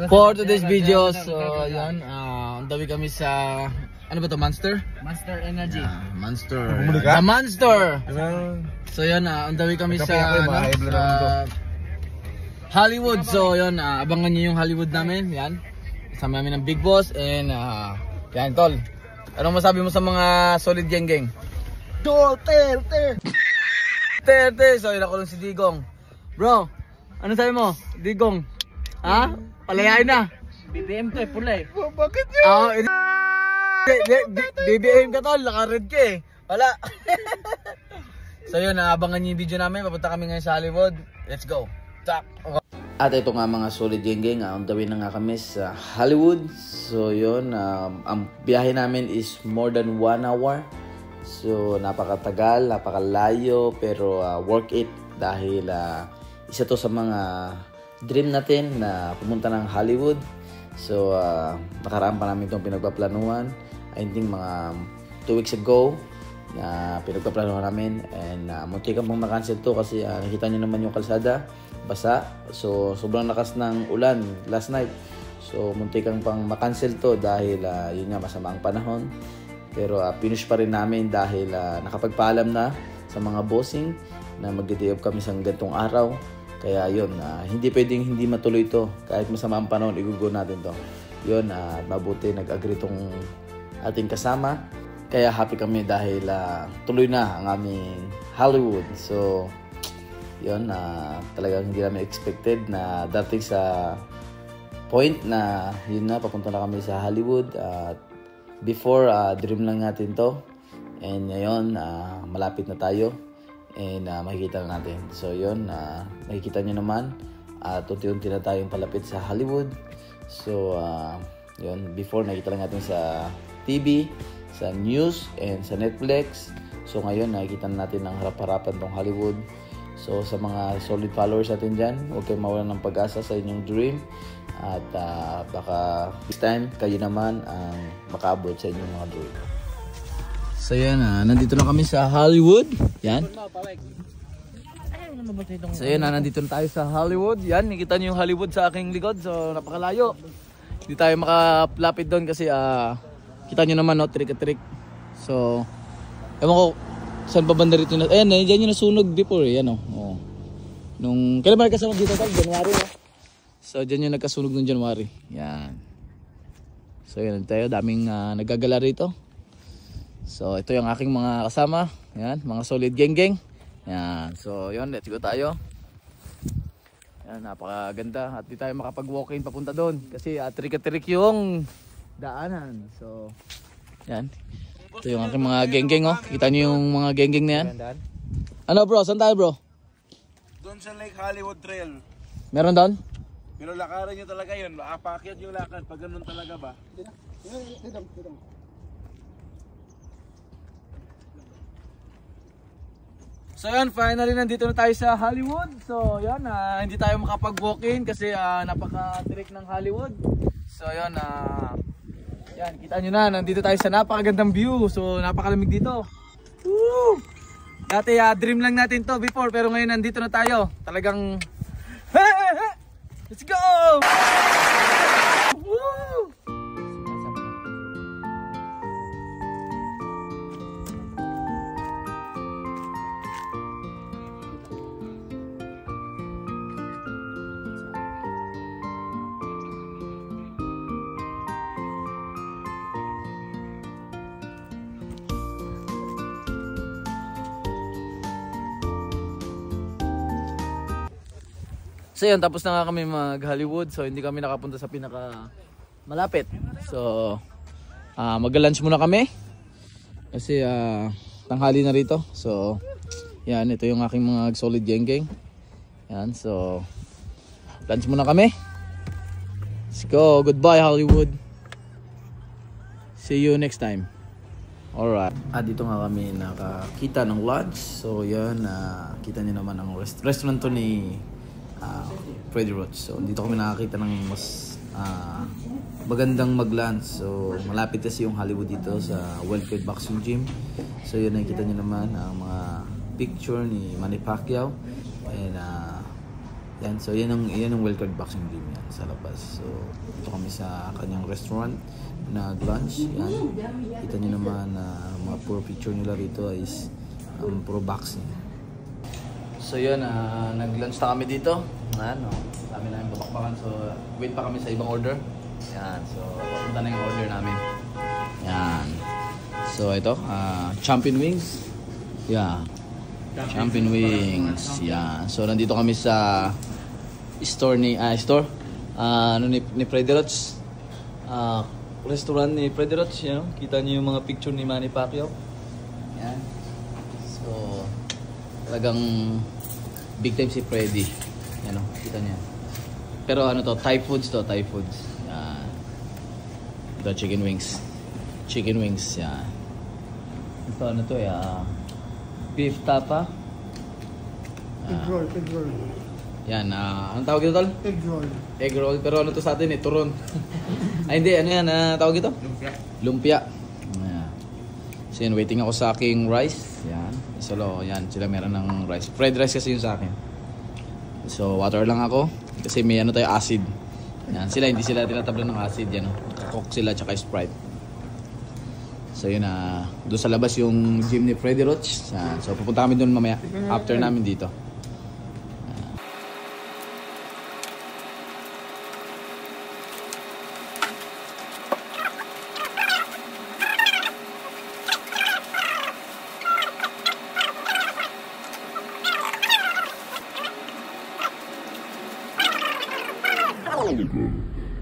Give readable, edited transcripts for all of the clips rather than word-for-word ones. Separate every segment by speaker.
Speaker 1: For today's video, so yan, on the way kami sa, ano ba to, Monster?
Speaker 2: Monster Energy.
Speaker 1: Monster. The Monster! So yan, on the way kami sa Hollywood. So yan, abangan nyo yung Hollywood namin, yan. Kasama namin ng Big Boss and yan, tol. Anong masabi mo sa mga solid geng-geng? Terte! So yun ako lang si Digong. Bro, ano sabi mo? Digong? Ha? Palayain na.
Speaker 2: BBM to pula eh.
Speaker 1: Bakit yun? BBM ka tol, naka-red ka eh. Wala. So yun, abangan nyo yung video namin. Papunta kami ngayon sa Hollywood. Let's go. Tap. At ito nga mga solid geng-geng, on the way na nga kami sa Hollywood. So yun, ang biyahe namin is more than 1 hour. So napakatagal, napakalayo, pero worth it dahil isa to sa mga dream natin na pumunta ng Hollywood. So nakaraan pa namin itong pinagpaplanuhan. I think mga 2 weeks ago na pinagpaplanuhan namin, and munti kang pong makancel to kasi nakita nyo naman yung kalsada basa. So sobrang lakas ng ulan last night, so munti kang pang makancel to dahil yun nga, masama ang panahon. Pero pinush pa rin namin dahil nakapagpaalam na sa mga bossing na mag-day off kami sa gantong araw. Kaya yun, hindi pwedeng hindi matuloy to. Kahit masama ang panahon, igugo natin to. Yun, mabuti nag-agree tong ating kasama. Kaya happy kami dahil tuloy na ang aming Hollywood. So yun, talagang hindi namin expected na dating sa point na yun na, papunta na kami sa Hollywood. Before, dream lang natin to. And ngayon, malapit na tayo. And makikita na natin. So yun, makikita nyo naman, unti-unti na tayong palapit sa Hollywood. So yun, before nakikita lang natin sa TV, sa news, and sa Netflix. So ngayon, nakikita natin ang harap-harapan tong Hollywood. So sa mga solid followers natin dyan, huwag kayong mawalan ng pag-asa sa inyong dream. At baka this time, kayo naman ang makaabot sa inyong mga dream. So yan, nandito na kami sa Hollywood. Yan. So yan, nandito na tayo sa Hollywood. Yan, nakita niyo yung Hollywood sa aking likod. So napakalayo. Hindi tayo makalapit doon kasi kita niyo naman, no, trick-a-trick. So ewan ko saan pa banda rito na. Ayan, nandiyan yung nasunog before. Yan, oh. Nung kailan ba nagkasunog dito? January, no? So dyan yung nagkasunog ng January. Yan. So yan tayo, daming nagagala rito. So ito yung aking mga kasama. Yan, mga solid geng-geng. Yan, so yun, let's go tayo. Yan, napakaganda. At di tayo makapag-walk-in papunta doon kasi trick-a-trick yung daanan. So yan, ito yung aking mga geng-geng, oh. Kita nyo yung mga geng-geng na yan. Ano bro, saan tayo bro?
Speaker 3: Doon sa Lake Hollywood Trail.
Speaker 1: Meron doon?
Speaker 3: Pero lakaran nyo talaga yun. Makapakyat yung lakad pag ganun talaga ba?
Speaker 1: So yan, finally nandito na tayo sa Hollywood. So yan, hindi tayo makapag-walk-in kasi napaka-trick ng Hollywood. So yan, yan, kita nyo na, nandito tayo sa napakagandang view. So napakalamig dito. Woo! Dati dream lang natin to before, pero ngayon nandito na tayo. Talagang let's go! Woo! So yun, tapos na nga kami mag-Hollywood. So hindi kami nakapunta sa pinaka malapit. So mag-lunch muna kami kasi tanghali na rito. So yan, ito yung aking mga solid geng-geng. Yan, so lunch muna kami. Let's go, goodbye Hollywood. See you next time. Alright. Dito nga kami nakakita ng lunch. So yan, kita nyo naman ang restaurant to ni Freddy Roach. So dito kami nakakita ng mas magandang mag-lunch. So malapit kasi yung Hollywood dito sa Well-Fed Boxing Gym. So yun, nakikita nyo naman ang mga picture ni Manny Pacquiao. And Yan, so yan ang Wildcard Boxing Gym yan sa labas. So ito kami sa kanyang restaurant, nag-lunch. Yan. Kita nyo naman na mga puro picture nila rito is puro boxing. So yun, nag-lunch na kami dito. Ano, dami na yung babakbakan. So wait pa kami sa ibang order. Yan, so papunta na yung order namin. Yan. So ito, Champion Wings. Yeah. Champion Wings. Yan. So nandito kami sa store ni Freddy Roach. Restaurant ni Freddy Roach, you know? Kita niyo yung mga picture ni Manny Pacquiao. Yan. So talagang big time si Freddy. Yan, kita niyo. Pero ano to, Thai foods to, Thai foods. Yan. Ito chicken wings. Chicken wings, yan. Ito ano to, beef tapa.
Speaker 4: Egg roll, egg roll.
Speaker 1: Yan, anong tawag ito, tol?
Speaker 4: Egg roll.
Speaker 1: Egg roll, pero ano to sa atin turon. Ay hindi, ano yan, tawag ito?
Speaker 3: Lumpia.
Speaker 1: Lumpia. Ayan. So yan, waiting ako sa aking rice. Yan, solo, yan, sila meron ng rice. Fried rice kasi yun sa akin. So water lang ako, kasi may ano tayo, acid. Yan, hindi sila tinatablan ng acid, yan. Coke sila, tsaka Sprite. So yun, doon sa labas yung gym ni Freddy Roach. So pupunta kami doon mamaya, after namin dito.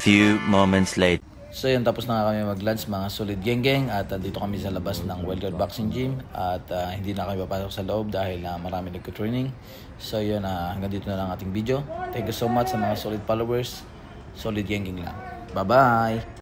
Speaker 5: Few moments later.
Speaker 1: So yun, tapos na nga kami mag-lunch mga solid geng-geng at dito kami sa labas ng Wildcard Boxing Gym at hindi na kami papasok sa loob dahil marami nagko-training. So yun, hanggang dito na lang ating video. Thank you so much sa mga solid followers. Solid geng-geng lang. Bye-bye!